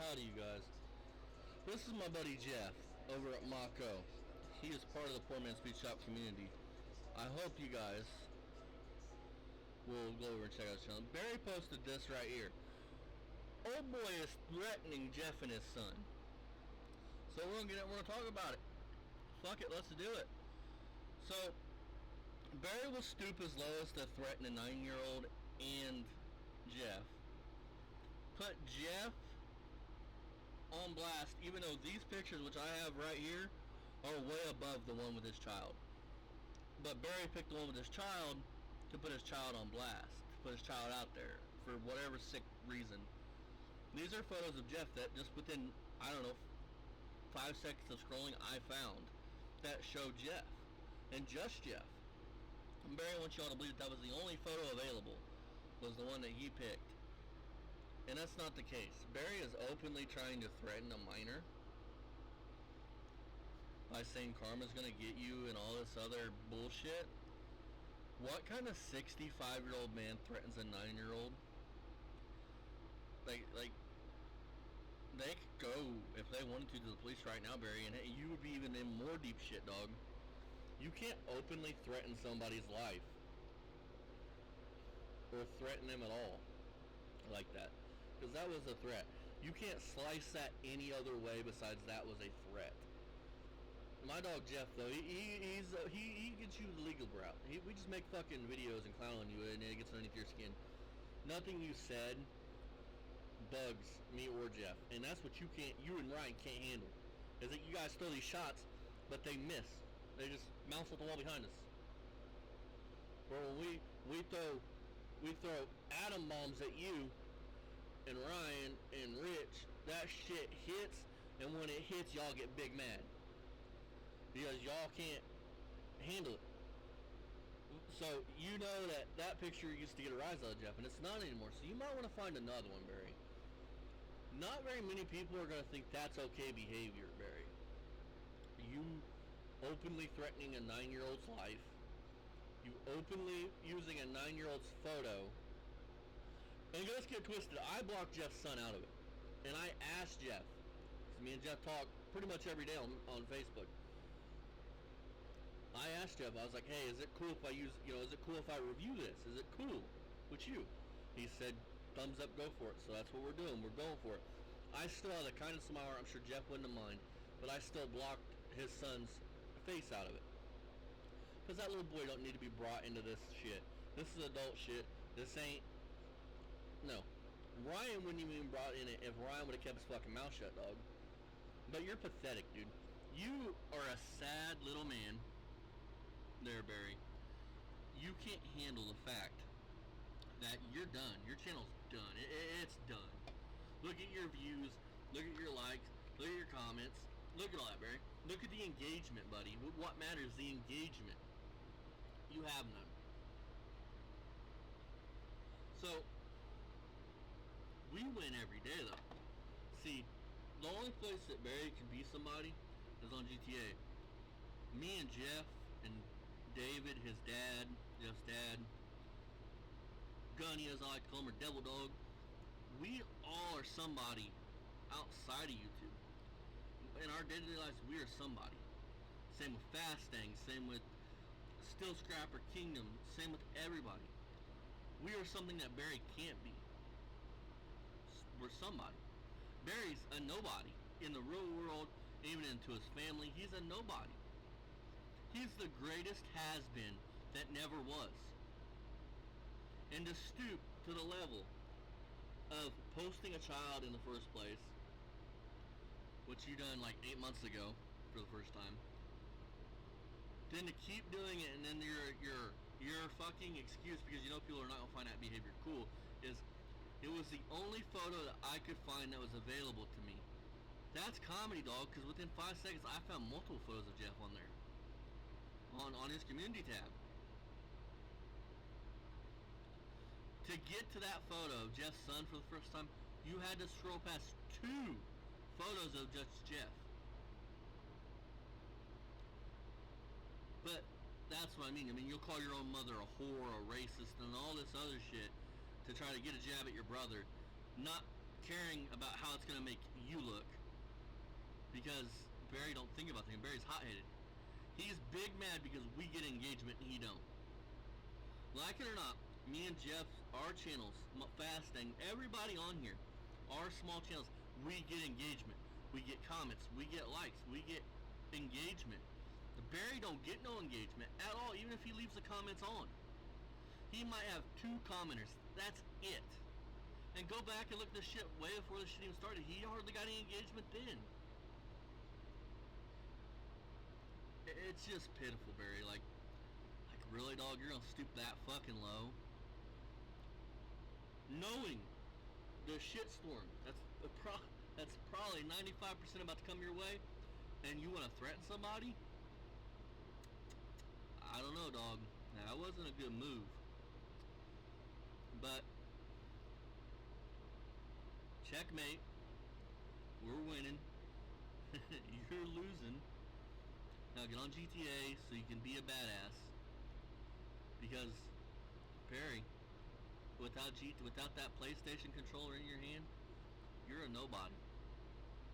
Howdy, you guys. This is my buddy Jeff over at Mako. He is part of the Poor Man's Beach Shop community. I hope you guys will go over and check out his channel. Barry posted this right here. Old boy is threatening Jeff and his son. So we're gonna talk about it. Fuck it, let's do it. So Barry will stoop as low as to threaten a 9-year-old and Jeff. Put Jeff on blast, even though these pictures, which I have right here, are way above the one with his child. But Barry picked the one with his child to put his child on blast, to put his child out there for whatever sick reason. These are photos of Jeff that just within, 5 seconds of scrolling, I found that showed Jeff, and just Jeff. And Barry wants y'all to believe that was the only photo available, was the one that he picked. And that's not the case. Barry is openly trying to threaten a minor by saying karma's gonna get you and all this other bullshit. What kind of 65-year-old man threatens a 9-year-old? Like, they could go, if they wanted to the police right now, Barry, and you would be even in more deep shit, dog. You can't openly threaten somebody's life or threaten them at all like that, because that was a threat. You can't slice that any other way besides that was a threat. My dog Jeff, though, he gets you the legal route. We just make fucking videos and clown on you, and it gets underneath your skin. Nothing you said bugs me or Jeff, and that's what you and Ryan can't handle. Is that you guys throw these shots, but they miss. They just bounce off the wall behind us. Or when we throw atom bombs at you and Ryan and Rich, that shit hits, and when it hits, y'all get big mad because y'all can't handle it. So you know that picture used to get a rise out of Jeff, and it's not anymore. So you might want to find another one, Barry. Not very many people are going to think that's okay behavior, Barry. You openly threatening a 9-year-old's life. You openly using a 9-year-old's photo. And let's get twisted. I blocked Jeff's son out of it. And I asked Jeff, because me and Jeff talk pretty much every day on Facebook. I asked Jeff, I was like, hey, is it cool if I is it cool if I review this? Is it cool with you? He said, thumbs up, go for it. So that's what we're doing. We're going for it. I still had a kind of smile. I'm sure Jeff wouldn't have mind, but I still blocked his son's face out of it. Because that little boy don't need to be brought into this shit. This is adult shit. This ain't... No. Ryan wouldn't even been brought in it if Ryan would have kept his fucking mouth shut, dog. But you're pathetic, dude. You are a sad little man there, Barry. You can't handle the fact that you're done. Your channel's done. It's done. Look at your views. Look at your likes. Look at your comments. Look at all that, Barry. Look at the engagement, buddy. What matters is the engagement. You have none. So, we win every day, though. See, the only place that Barry can be somebody is on GTA. Me and Jeff and David, his dad, Jeff's dad, Gunny, as I like to call him, or Devil Dog, we all are somebody outside of YouTube. In our day-to-day lives, we are somebody. Same with Fasting, same with Still Scrapper Kingdom, same with everybody. We are something that Barry can't be. We're somebody. Barry's a nobody. In the real world, even into his family, he's a nobody. He's the greatest has-been that never was. And to stoop to the level of posting a child in the first place, which you done like 8 months ago for the first time, then to keep doing it, and then your fucking excuse, because you know people are not gonna find that behavior cool, is it was the only photo that I could find that was available to me. That's comedy, dog, because within 5 seconds I found multiple photos of Jeff on there. On his community tab. To get to that photo of Jeff's son for the first time, you had to scroll past 2 photos of just Jeff. But that's what I mean. I mean, you'll call your own mother a whore, a racist, and all this other shit to try to get a jab at your brother. Not caring about how it's gonna make you look. Because Barry don't think about things. Barry's hot-headed. He's big mad because we get engagement and he don't. Like it or not, me and Jeff, our channels, Fasting, everybody on here, our small channels, we get engagement. We get comments. We get likes. We get engagement. Barry don't get no engagement at all, even if he leaves the comments on. He might have 2 commenters. That's it. And go back and look at the shit way before the shit even started. He hardly got any engagement then. It's just pitiful, Barry. Like really, dog, you're gonna stoop that fucking low? Knowing the shitstorm that's probably 95% about to come your way, and you want to threaten somebody? I don't know, dog. That wasn't a good move. But checkmate. We're winning. You're losing. Now get on GTA so you can be a badass. Because Barry, without that PlayStation controller in your hand, you're a nobody.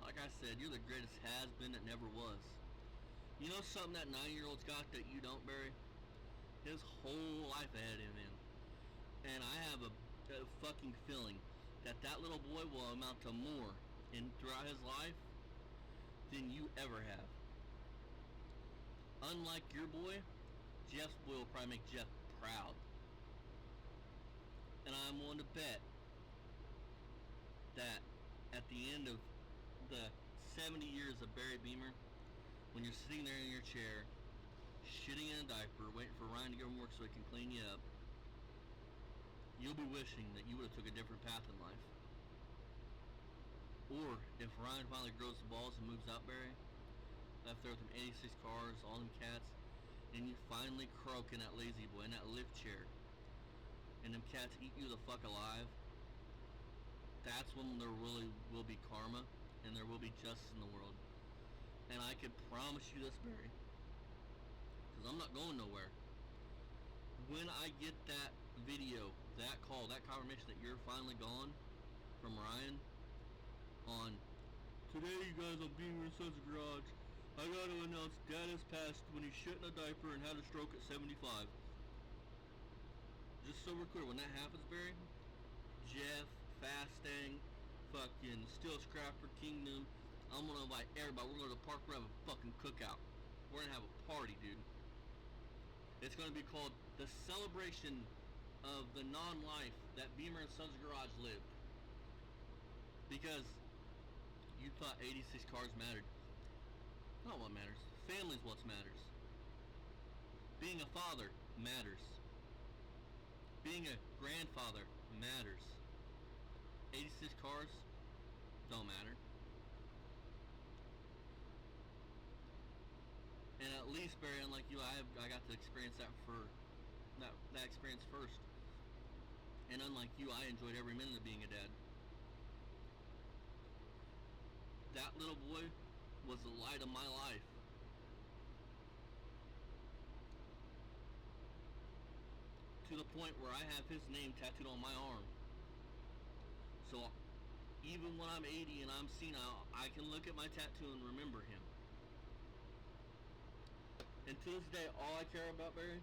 Like I said, you're the greatest has-been that never was. You know something that 9-year-old's got that you don't, Barry? His whole life ahead of him. And I have a fucking feeling that little boy will amount to more throughout his life than you ever have. Unlike your boy, Jeff's boy will probably make Jeff proud. And I'm willing to bet that at the end of the 70 years of Barry Beamer, when you're sitting there in your chair, shitting in a diaper, waiting for Ryan to go to work so he can clean you up, you'll be wishing that you would have took a different path in life. Or if Ryan finally grows the balls and moves out, Barry, left there with them 86 cars, all them cats, and you finally croak in that lazy boy, in that lift chair, and them cats eat you the fuck alive, that's when there really will be karma, and there will be justice in the world. And I can promise you this, Barry, because I'm not going nowhere. When I get that video, that call, that confirmation that you're finally gone from Ryan on today, you guys on Beamer and Sons Garage, I got to announce Dad has passed when he shit in a diaper and had a stroke at 75. Just so we're clear, when that happens, Barry, Jeff, Fasting, fucking Steel Scrapper Kingdom, I'm gonna invite everybody. We're gonna go to the park. We're gonna have a fucking cookout. We're gonna have a party, dude. It's gonna be called the celebration of the non-life that Beamer and Sons Garage lived. Because you thought 86 cars mattered. Not what matters. Family's what matters. Being a father matters. Being a grandfather matters. 86 cars don't matter. And at least, Barry, unlike you, I got to experience that experience first. And unlike you, I enjoyed every minute of being a dad. That little boy was the light of my life. To the point where I have his name tattooed on my arm. So even when I'm 80 and I'm senile, I can look at my tattoo and remember him. And to this day, all I care about, Barry,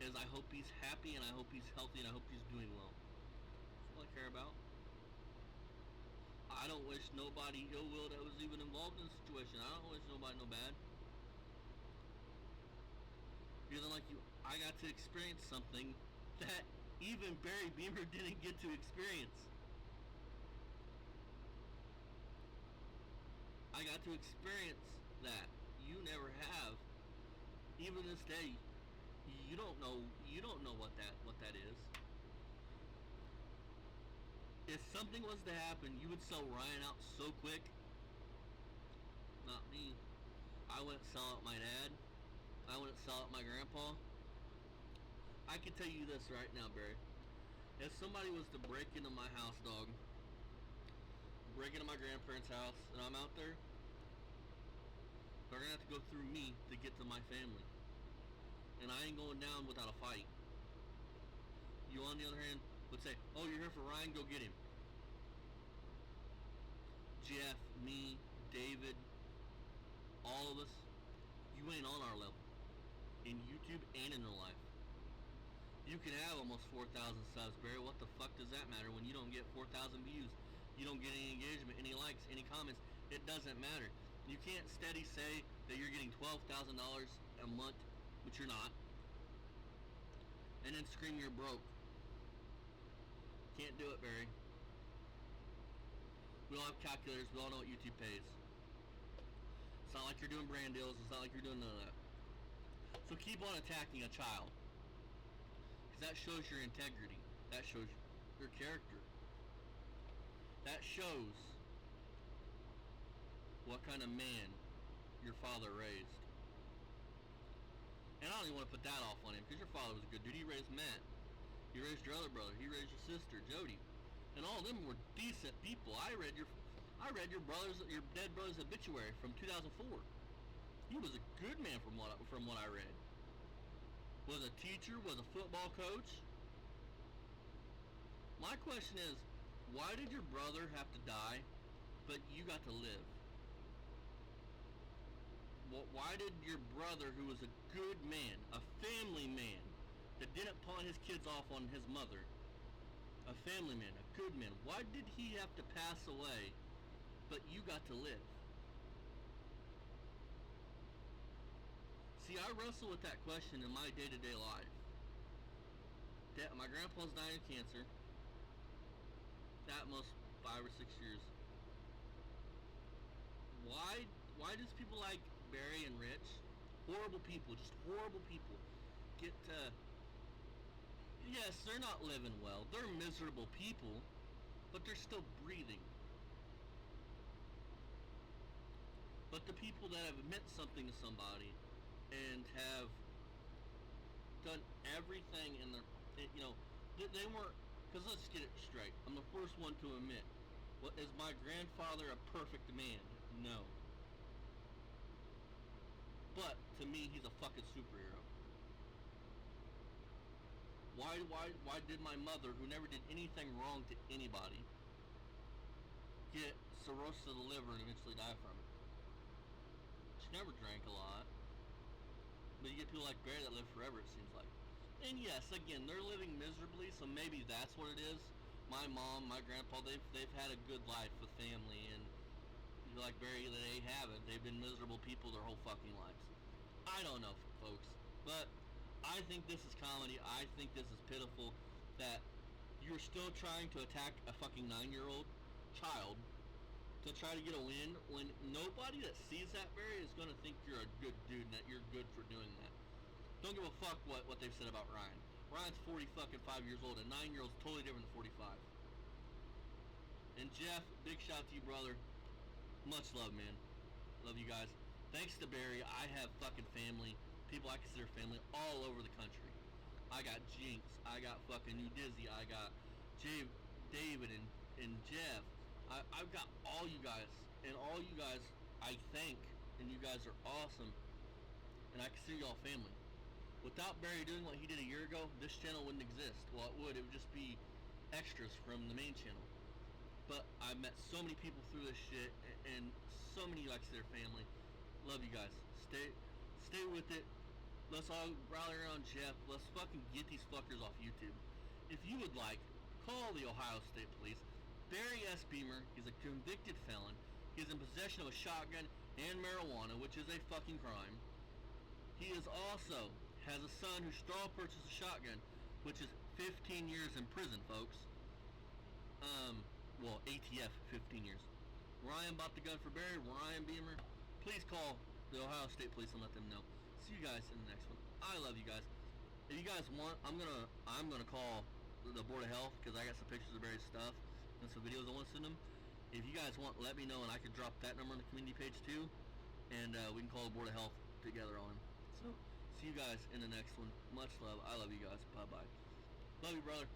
is I hope he's happy and I hope he's healthy and I hope he's doing well. That's all I care about. I don't wish nobody ill will that was even involved in the situation. I don't wish nobody no bad. Because like you, I got to experience something that even Barry Beamer didn't get to experience. I got to experience that. You never have. Even this day, you don't know what that is. If something was to happen, you would sell Ryan out so quick. Not me. I wouldn't sell out my dad. I wouldn't sell out my grandpa. I can tell you this right now, Barry. If somebody was to break into my house, dog, break into my grandparents' house, and I'm out there, they're gonna have to go through me to get to my family. And I ain't going down without a fight. You, on the other hand, would say, oh, you're here for Ryan, go get him. follow us, you ain't on our level. In YouTube and in real life. You can have almost 4,000 subs, Barry. What the fuck does that matter when you don't get 4,000 views? You don't get any engagement, any likes, any comments. It doesn't matter. You can't steady say that you're getting $12,000 a month, which you're not, and then scream you're broke. Can't do it, Barry. We all have calculators. We all know what YouTube pays. It's not like you're doing brand deals. It's not like you're doing none of that. So keep on attacking a child. Because that shows your integrity. That shows your character. That shows what kind of man your father raised. And I don't even want to put that off on him, because your father was a good dude. He raised Matt. He raised your other brother. He raised your sister, Jody. And all of them were decent people. I read your dead brother's obituary from 2004. He was a good man from what I read. Was a teacher, was a football coach. My question is, why did your brother have to die, but you got to live? Why did your brother, who was a good man, a family man, that didn't pawn his kids off on his mother, a family man, a good man, why did he have to pass away, but you got to live? See, I wrestle with that question in my day-to-day life. My grandpa's dying of cancer. At most 5 or 6 years. Why does people like Barry and Rich, horrible people, just horrible people, get yes, they're not living well. They're miserable people, but they're still breathing. But the people that have meant something to somebody and have done everything in their, they weren't, because let's get it straight. I'm the first one to admit, is my grandfather a perfect man? No. But to me, he's a fucking superhero. Why did my mother, who never did anything wrong to anybody, get cirrhosis of the liver and eventually die from it? She never drank a lot. But you get people like Barry that live forever, it seems like. And yes, again, they're living miserably, so maybe that's what it is. My mom, my grandpa, they've had a good life with family, and like Barry, they haven't. They've been miserable people their whole fucking lives. I don't know, folks, but I think this is comedy. I think this is pitiful that you're still trying to attack a fucking 9-year-old child to try to get a win when nobody that sees that, Barry, is going to think you're a good dude and that you're good for doing that. Don't give a fuck what they've said about Ryan. Ryan's 45 years old. A 9-year-old's totally different than 45. And Jeff, big shout to you, brother. Much love, man. Love you guys. Thanks to Barry, I have fucking family, people I consider family, all over the country. I got Jinx, I got fucking New Dizzy, I got David and Jeff. I've got all you guys, and all you guys I thank, and you guys are awesome, and I consider y'all family. Without Barry doing what he did a year ago, this channel wouldn't exist. Well, it would just be extras from the main channel. But I met so many people through this shit, and so many like their family. Love you guys. Stay with it. Let's all rally around Jeff. Let's fucking get these fuckers off YouTube. If you would like, call the Ohio State Police. Barry S. Beamer is a convicted felon. He is in possession of a shotgun and marijuana, which is a fucking crime. He is also has a son who straw purchased a shotgun, which is 15 years in prison, folks. ATF, 15 years. Ryan bought the gun for Barry. Ryan Beamer. Please call the Ohio State Police and let them know. See you guys in the next one. I love you guys. If you guys want, I'm gonna call the Board of Health, because I got some pictures of Barry's stuff and some videos I want to send them. If you guys want, let me know, and I can drop that number on the community page too, and we can call the Board of Health together on him. So, see you guys in the next one. Much love. I love you guys. Bye bye. Love you, brother.